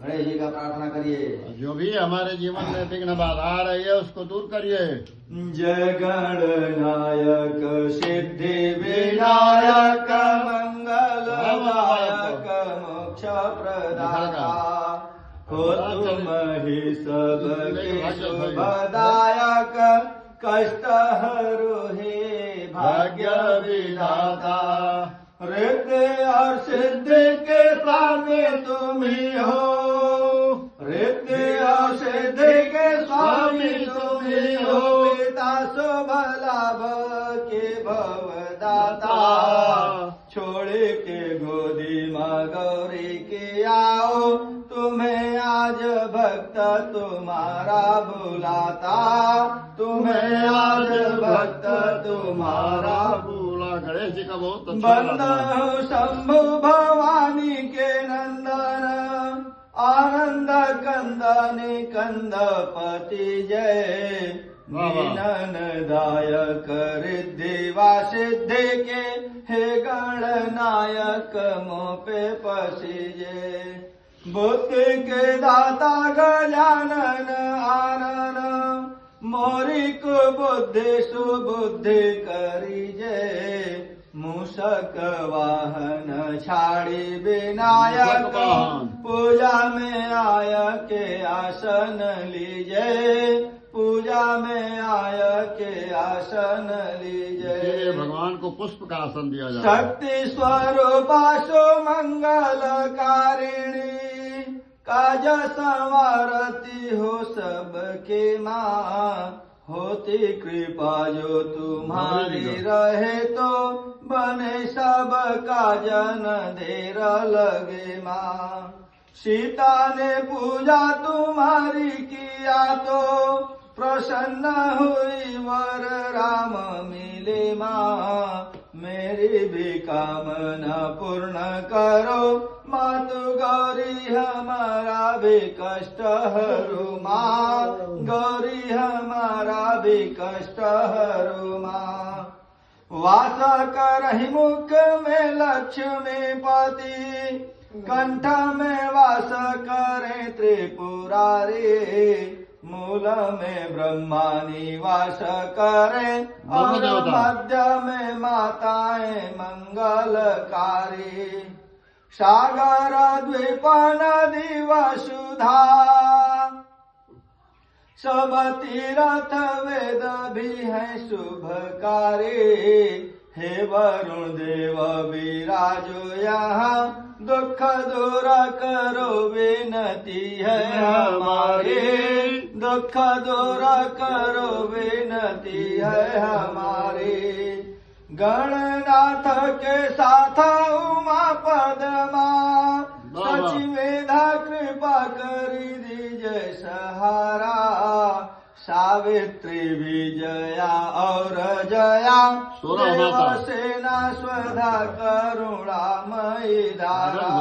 गणेश जी का प्रार्थना करिए। जो भी हमारे जीवन में विघ्न बाधा आ रही है उसको दूर करिए। जय गणनायक सिद्धि विनायक मंगलदायक मोक्ष प्रदाता हो तुम ही सबके शुभदायक कष्ट हरो हे भाग्य विधाता। रिद्धि और सिद्धि के स्वामी तुम ही हो, रिद्धि और सिद्धि के स्वामी तुम ही हो। पिता शुभ लाभ के भवदाता छोड़ के गोदी माँ गौरी के आओ। तुम्हें आज भक्त तुम्हारा बुलाता, तुम्हें आज भक्त तुम्हारा बोला। गणेश जी का बहुत अच्छा बंद शंभु भवानी के नंदन आनंद कंदनी कंदपति जय। दीनन दायक रिद्धि वा सिद्धि के हे गणनायक मोह पे पसीजे। बुद्धि के दाता गजानन आनन मोरी को बुद्धि सुबुद्धि करीजे। मूषक वाहन छाड़ी विनायक पूजा में आय के आसन लीजे, पूजा में आय के आसन लीजे। भगवान को पुष्प का आसन दिया जाए। शक्ति स्वरूपा सो मंगलकारिणी काज संवारती हो सबके माँ। होती कृपा जो तुम्हारी रहे तो बने सब काजन देर लगे माँ। सीता ने पूजा तुम्हारी किया तो प्रसन्न हुई वर राम मिले माँ। मेरी भी कामना पूर्ण करो मातु गौरी हमारा भी कष्ट हरो माँ। गौरी हमारा भी कष्ट हरो माँ। वास करहि मुख में लक्ष्मी पति कंठ में वास करे त्रिपुरारी। मूल में ब्रह्मा निवास करे और मध्य में माताएं मंगलकारी। सागर द्वीप नदी वसुधा सब तीर्थ वेद भी है शुभकारी। हे वरुण देव विराजो यहाँ दुख दूर करो विनती है हमारी। दुख दूर करो विनती है हमारी। गणनाथ के साथ उमा पदमा सचिवेदा कृपा करी दीजय सहारा। सावित्री विजया और जया सेना स्वधा करुणामयी धारा।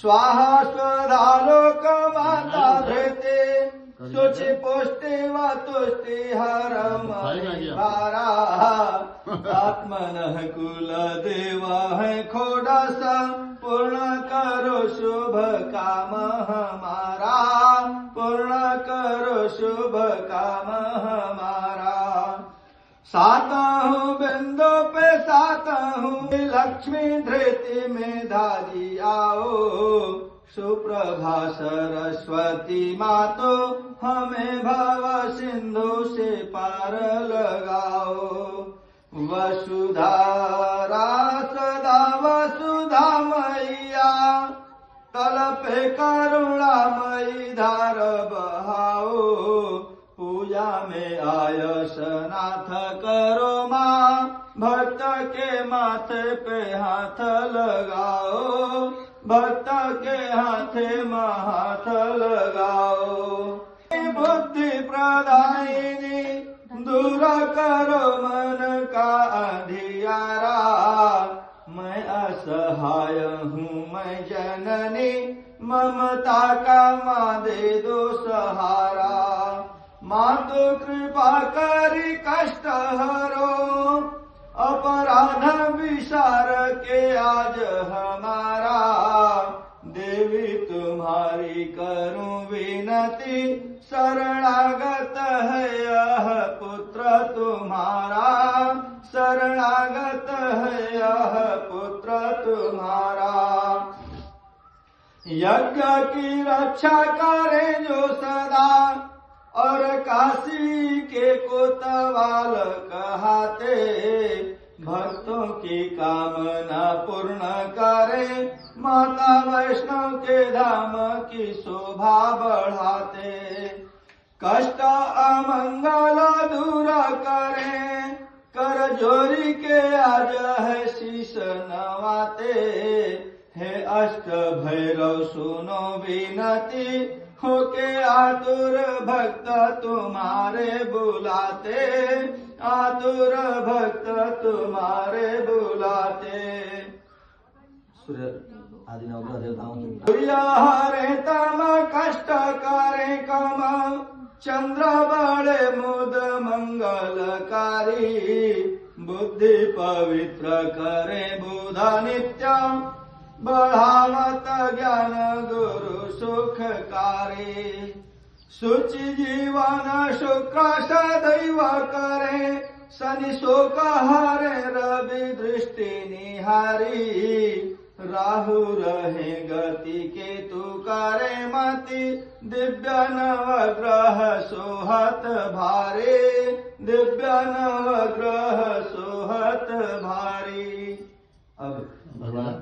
स्वाहा स्वधा लोक माता धृते शुचि पुष्टि व तुष्टि हरमयी भारा। आत्मनः कुल देव है खोडस पूर्ण करो शुभ काम हमारा। पूर्ण करो शुभ काम हमारा। सात हूँ बिंदु पे सात हूँ लक्ष्मी धृति में धाजी आओ। सुप्रभा सरस्वती मातो हमें भव सिंधु से पार लगाओ। वसुधारा सदा वसुधा मैया तल पे करुणामयी धार बहाओ। पूजा में आयस नाथ करो माँ भक्त के माथे पे हाथ लगाओ। भक्त के हाथे में हाथ लगाओ। बुद्धि प्रदायिनी दूर करो मन का अंधियारा। मैं असहाय हूँ मैं जननी ममता का माँ दे दो सहारा। माँ तो कृपा करी कष्ट हरो अपराध विसार के आज हमारा। देवी तुम्हारी करूं विनती, शरणागत है यह पुत्र तुम्हारा, शरणागत है यह पुत्र तुम्हारा। यज्ञ की रक्षा करे जो सदा, और काशी के कोतवाल कहाते, भक्तों की कामना पूर्ण करे, माता वैष्णव के धाम की शोभा बढ़ाते। कष्ट अमंगल दूर करे, कर जोरी के आज है शीश नवाते। हे अष्ट भैरव सुनो विनती, होके आतुर भक्त तुम्हारे बुलाते, आतुर भक्त तुम्हारे बुलाते। सूर्य आदि नवग्रह देवताओं की सूर्य हरे तम कष्ट करे कम, चंद्र बड़े मुद मंगलकारी, बुद्धि पवित्र करे बुध नित्य, बढ़ावत ज्ञान गुरु सुखकारी। शुचि जीवन शुक्र सदैव करे, शनि शोक हरे रवि दृष्टि निहारी। राहु रहे गति केतु करे मति, दिव्य नवग्रह सोहत भारी, दिव्य नवग्रह सोहत भारी। अब भगवान